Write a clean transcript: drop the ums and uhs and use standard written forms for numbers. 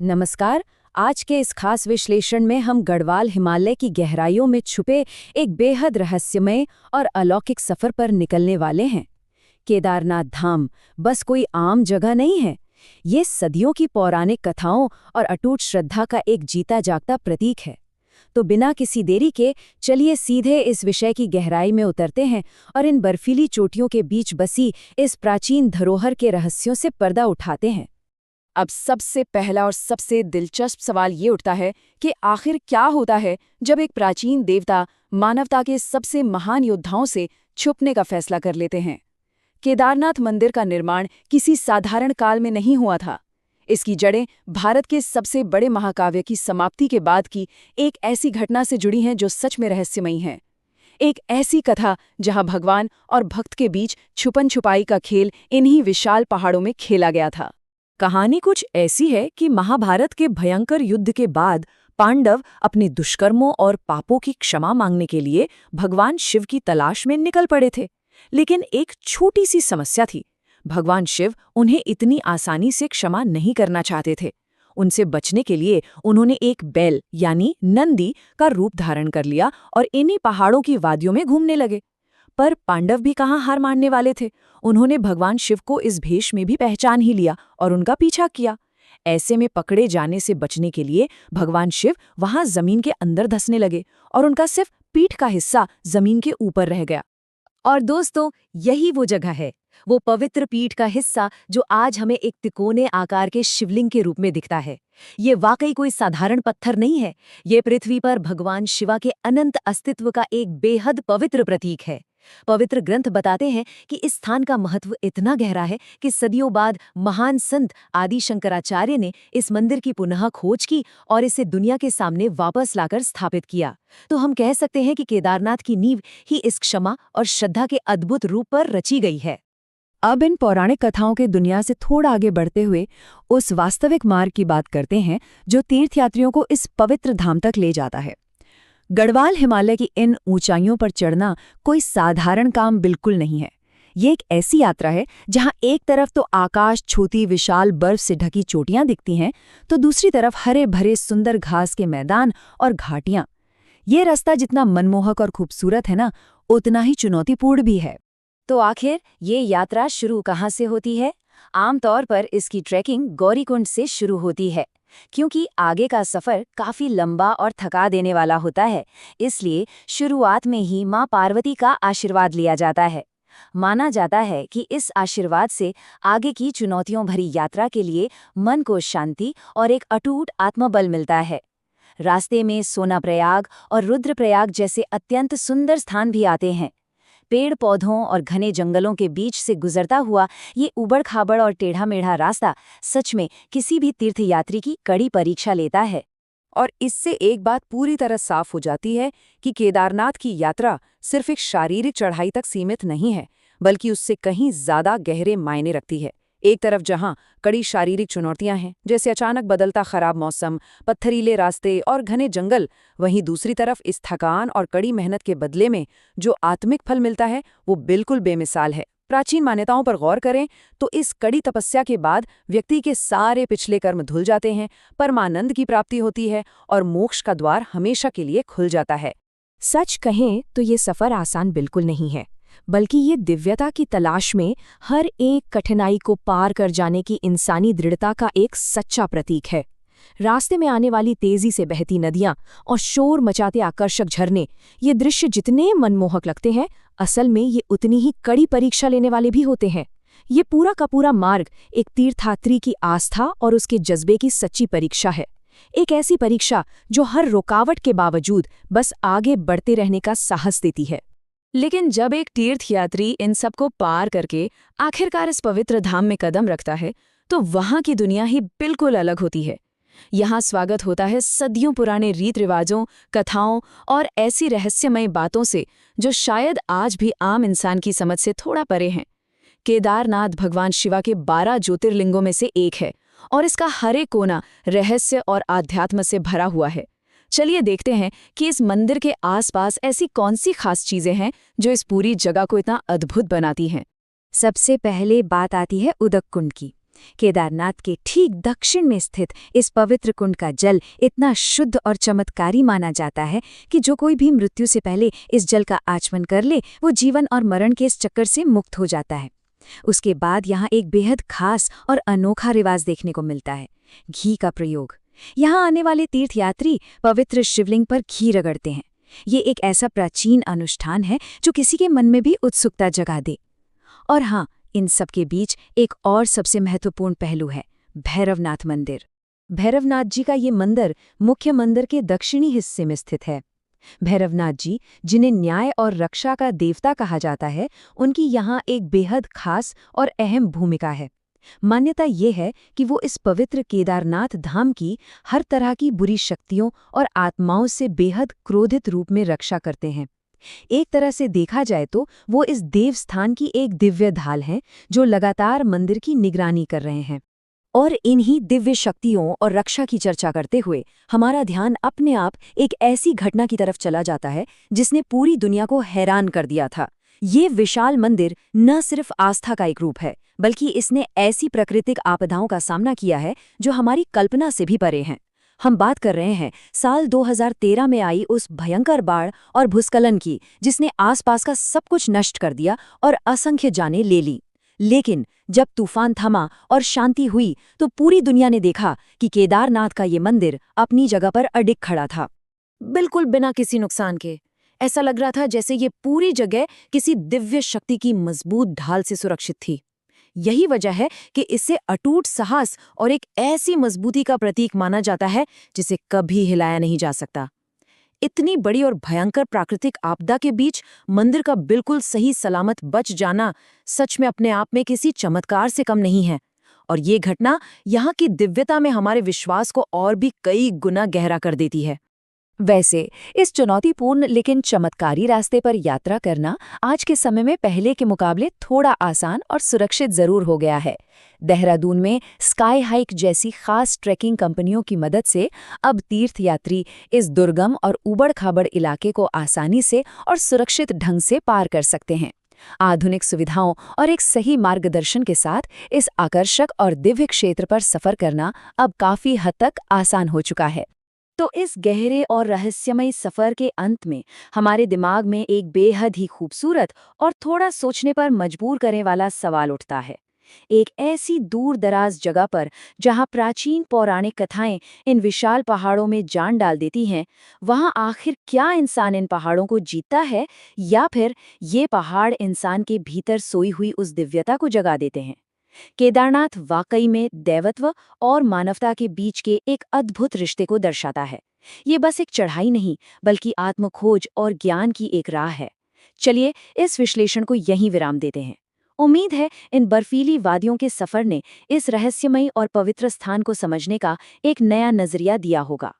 नमस्कार। आज के इस खास विश्लेषण में हम गढ़वाल हिमालय की गहराइयों में छुपे एक बेहद रहस्यमय और अलौकिक सफर पर निकलने वाले हैं। केदारनाथ धाम बस कोई आम जगह नहीं है। ये सदियों की पौराणिक कथाओं और अटूट श्रद्धा का एक जीता जागता प्रतीक है। तो बिना किसी देरी के चलिए सीधे इस विषय की गहराई में उतरते हैं और इन बर्फीली चोटियों के बीच बसी इस प्राचीन धरोहर के रहस्यों से पर्दा उठाते हैं। अब सबसे पहला और सबसे दिलचस्प सवाल ये उठता है कि आखिर क्या होता है जब एक प्राचीन देवता मानवता के सबसे महान योद्धाओं से छुपने का फैसला कर लेते हैं। केदारनाथ मंदिर का निर्माण किसी साधारण काल में नहीं हुआ था। इसकी जड़ें भारत के सबसे बड़े महाकाव्य की समाप्ति के बाद की एक ऐसी घटना से जुड़ी हैं जो सच में रहस्यमयी है। एक ऐसी कथा जहां भगवान और भक्त के बीच छुपन छुपाई का खेल इन्हीं विशाल पहाड़ों में खेला गया था। कहानी कुछ ऐसी है कि महाभारत के भयंकर युद्ध के बाद पांडव अपने दुष्कर्मों और पापों की क्षमा मांगने के लिए भगवान शिव की तलाश में निकल पड़े थे। लेकिन एक छोटी सी समस्या थी। भगवान शिव उन्हें इतनी आसानी से क्षमा नहीं करना चाहते थे। उनसे बचने के लिए उन्होंने एक बैल यानी नंदी का रूप धारण कर लिया और इन्हीं पहाड़ों की वादियों में घूमने लगे। पर पांडव भी कहाँ हार मानने वाले थे। उन्होंने भगवान शिव को इस भेष में भी पहचान ही लिया और उनका पीछा किया। ऐसे में पकड़े जाने से बचने के लिए भगवान शिव वहां जमीन के अंदर धंसने लगे और उनका सिर्फ पीठ का हिस्सा जमीन के ऊपर रह गया। और दोस्तों, यही वो जगह है, वो पवित्र पीठ का हिस्सा जो आज हमें एक तिकोने आकार के शिवलिंग के रूप में दिखता है। ये वाकई कोई साधारण पत्थर नहीं है। ये पृथ्वी पर भगवान शिवा के अनंत अस्तित्व का एक बेहद पवित्र प्रतीक है। पवित्र ग्रंथ बताते हैं कि इस स्थान का महत्व इतना गहरा है कि सदियों बाद महान संत आदि शंकराचार्य ने इस मंदिर की पुनः खोज की और इसे दुनिया के सामने वापस लाकर स्थापित किया। तो हम कह सकते हैं कि केदारनाथ की नींव ही इस क्षमा और श्रद्धा के अद्भुत रूप पर रची गई है। अब इन पौराणिक कथाओं के दुनिया से थोड़ा आगे बढ़ते हुए उस वास्तविक मार्ग की बात करते हैं जो तीर्थयात्रियों को इस पवित्र धाम तक ले जाता है। गढ़वाल हिमालय की इन ऊंचाइयों पर चढ़ना कोई साधारण काम बिल्कुल नहीं है। ये एक ऐसी यात्रा है जहां एक तरफ तो आकाश छूती विशाल बर्फ से ढकी चोटियां दिखती हैं, तो दूसरी तरफ हरे भरे सुंदर घास के मैदान और घाटियां। ये रास्ता जितना मनमोहक और खूबसूरत है ना, उतना ही चुनौतीपूर्ण भी है। तो आखिर ये यात्रा शुरू कहाँ से होती है? आमतौर पर इसकी ट्रैकिंग गौरीकुंड से शुरू होती है। क्योंकि आगे का सफर काफी लंबा और थका देने वाला होता है, इसलिए शुरुआत में ही मां पार्वती का आशीर्वाद लिया जाता है। माना जाता है कि इस आशीर्वाद से आगे की चुनौतियों भरी यात्रा के लिए मन को शांति और एक अटूट आत्मबल मिलता है। रास्ते में सोनाप्रयाग और रुद्रप्रयाग जैसे अत्यंत सुंदर स्थान भी आते हैं। पेड़ पौधों और घने जंगलों के बीच से गुजरता हुआ ये उबड़-खाबड़ और टेढ़ा-मेढ़ा रास्ता सच में किसी भी तीर्थयात्री की कड़ी परीक्षा लेता है। और इससे एक बात पूरी तरह साफ हो जाती है कि केदारनाथ की यात्रा सिर्फ एक शारीरिक चढ़ाई तक सीमित नहीं है, बल्कि उससे कहीं ज्यादा गहरे मायने रखती है। एक तरफ जहां कड़ी शारीरिक चुनौतियां हैं, जैसे अचानक बदलता खराब मौसम, पत्थरीले रास्ते और घने जंगल, वहीं दूसरी तरफ इस थकान और कड़ी मेहनत के बदले में जो आत्मिक फल मिलता है वो बिल्कुल बेमिसाल है। प्राचीन मान्यताओं पर गौर करें तो इस कड़ी तपस्या के बाद व्यक्ति के सारे पिछले कर्म धुल जाते हैं, परमानंद की प्राप्ति होती है और मोक्ष का द्वार हमेशा के लिए खुल जाता है। सच कहें तो ये सफर आसान बिल्कुल नहीं है, बल्कि ये दिव्यता की तलाश में हर एक कठिनाई को पार कर जाने की इंसानी दृढ़ता का एक सच्चा प्रतीक है। रास्ते में आने वाली तेजी से बहती नदियां और शोर मचाते आकर्षक झरने, ये दृश्य जितने मनमोहक लगते हैं, असल में ये उतनी ही कड़ी परीक्षा लेने वाले भी होते हैं। ये पूरा का पूरा मार्ग एक तीर्थयात्री की आस्था और उसके जज्बे की सच्ची परीक्षा है। एक ऐसी परीक्षा जो हर रुकावट के बावजूद बस आगे बढ़ते रहने का साहस देती है। लेकिन जब एक तीर्थयात्री इन सबको पार करके आखिरकार इस पवित्र धाम में कदम रखता है, तो वहां की दुनिया ही बिल्कुल अलग होती है। यहाँ स्वागत होता है सदियों पुराने रीत रिवाजों, कथाओं और ऐसी रहस्यमय बातों से जो शायद आज भी आम इंसान की समझ से थोड़ा परे हैं। केदारनाथ भगवान शिवा के 12 ज्योतिर्लिंगों में से एक है और इसका हर एक कोना रहस्य और आध्यात्म से भरा हुआ है। चलिए देखते हैं कि इस मंदिर के आसपास ऐसी कौन सी खास चीजें हैं जो इस पूरी जगह को इतना अद्भुत बनाती हैं। सबसे पहले बात आती है उदक कुंड की। केदारनाथ के ठीक दक्षिण में स्थित इस पवित्र कुंड का जल इतना शुद्ध और चमत्कारी माना जाता है कि जो कोई भी मृत्यु से पहले इस जल का आचमन कर ले वो जीवन और मरण के इस चक्कर से मुक्त हो जाता है। उसके बाद यहाँ एक बेहद खास और अनोखा रिवाज देखने को मिलता है, घी का प्रयोग। यहाँ आने वाले तीर्थयात्री पवित्र शिवलिंग पर घी रगड़ते हैं। ये एक ऐसा प्राचीन अनुष्ठान है जो किसी के मन में भी उत्सुकता जगा दे। और हाँ, इन सब के बीच एक और सबसे महत्वपूर्ण पहलू है, भैरवनाथ मंदिर। भैरवनाथ जी का ये मंदिर मुख्य मंदिर के दक्षिणी हिस्से में स्थित है। भैरवनाथ जी, जिन्हें न्याय और रक्षा का देवता कहा जाता है, उनकी यहाँ एक बेहद खास और अहम भूमिका है। मान्यता ये है कि वो इस पवित्र केदारनाथ धाम की हर तरह की बुरी शक्तियों और आत्माओं से बेहद क्रोधित रूप में रक्षा करते हैं। एक तरह से देखा जाए तो वो इस देवस्थान की एक दिव्य ढाल हैं जो लगातार मंदिर की निगरानी कर रहे हैं। और इन्हीं दिव्य शक्तियों और रक्षा की चर्चा करते हुए हमारा ध्यान अपने आप एक ऐसी घटना की तरफ चला जाता है जिसने पूरी दुनिया को हैरान कर दिया था। ये विशाल मंदिर न सिर्फ आस्था का एक रूप है, बल्कि इसने ऐसी प्राकृतिक आपदाओं का सामना किया है जो हमारी कल्पना से भी परे हैं। हम बात कर रहे हैं साल 2013 में आई उस भयंकर बाढ़ और भूस्खलन की, जिसने आसपास का सब कुछ नष्ट कर दिया और असंख्य जानें ले ली। लेकिन जब तूफान थमा और शांति हुई तो पूरी दुनिया ने देखा कि केदारनाथ का ये मंदिर अपनी जगह पर अडिग खड़ा था, बिल्कुल बिना किसी नुकसान के। ऐसा लग रहा था जैसे ये पूरी जगह किसी दिव्य शक्ति की मजबूत ढाल से सुरक्षित थी। यही वजह है कि इसे अटूट साहस और एक ऐसी मजबूती का प्रतीक माना जाता है जिसे कभी हिलाया नहीं जा सकता। इतनी बड़ी और भयंकर प्राकृतिक आपदा के बीच मंदिर का बिल्कुल सही सलामत बच जाना सच में अपने आप में किसी चमत्कार से कम नहीं है। और ये घटना यहाँ की दिव्यता में हमारे विश्वास को और भी कई गुना गहरा कर देती है। वैसे इस चुनौतीपूर्ण लेकिन चमत्कारी रास्ते पर यात्रा करना आज के समय में पहले के मुकाबले थोड़ा आसान और सुरक्षित जरूर हो गया है। देहरादून में स्काई हाइक जैसी खास ट्रैकिंग कंपनियों की मदद से अब तीर्थयात्री इस दुर्गम और ऊबड़-खाबड़ इलाके को आसानी से और सुरक्षित ढंग से पार कर सकते हैं। आधुनिक सुविधाओं और एक सही मार्गदर्शन के साथ इस आकर्षक और दिव्य क्षेत्र पर सफर करना अब काफी हद तक आसान हो चुका है। तो इस गहरे और रहस्यमय सफर के अंत में हमारे दिमाग में एक बेहद ही खूबसूरत और थोड़ा सोचने पर मजबूर करने वाला सवाल उठता है। एक ऐसी दूर दराज जगह पर जहां प्राचीन पौराणिक कथाएं इन विशाल पहाड़ों में जान डाल देती हैं, वहां आखिर क्या इंसान इन पहाड़ों को जीतता है, या फिर ये पहाड़ इंसान के भीतर सोई हुई उस दिव्यता को जगा देते हैं? केदारनाथ वाकई में दैवत्व और मानवता के बीच के एक अद्भुत रिश्ते को दर्शाता है। ये बस एक चढ़ाई नहीं, बल्कि आत्मखोज और ज्ञान की एक राह है। चलिए इस विश्लेषण को यहीं विराम देते हैं। उम्मीद है इन बर्फीली वादियों के सफर ने इस रहस्यमयी और पवित्र स्थान को समझने का एक नया नजरिया दिया होगा।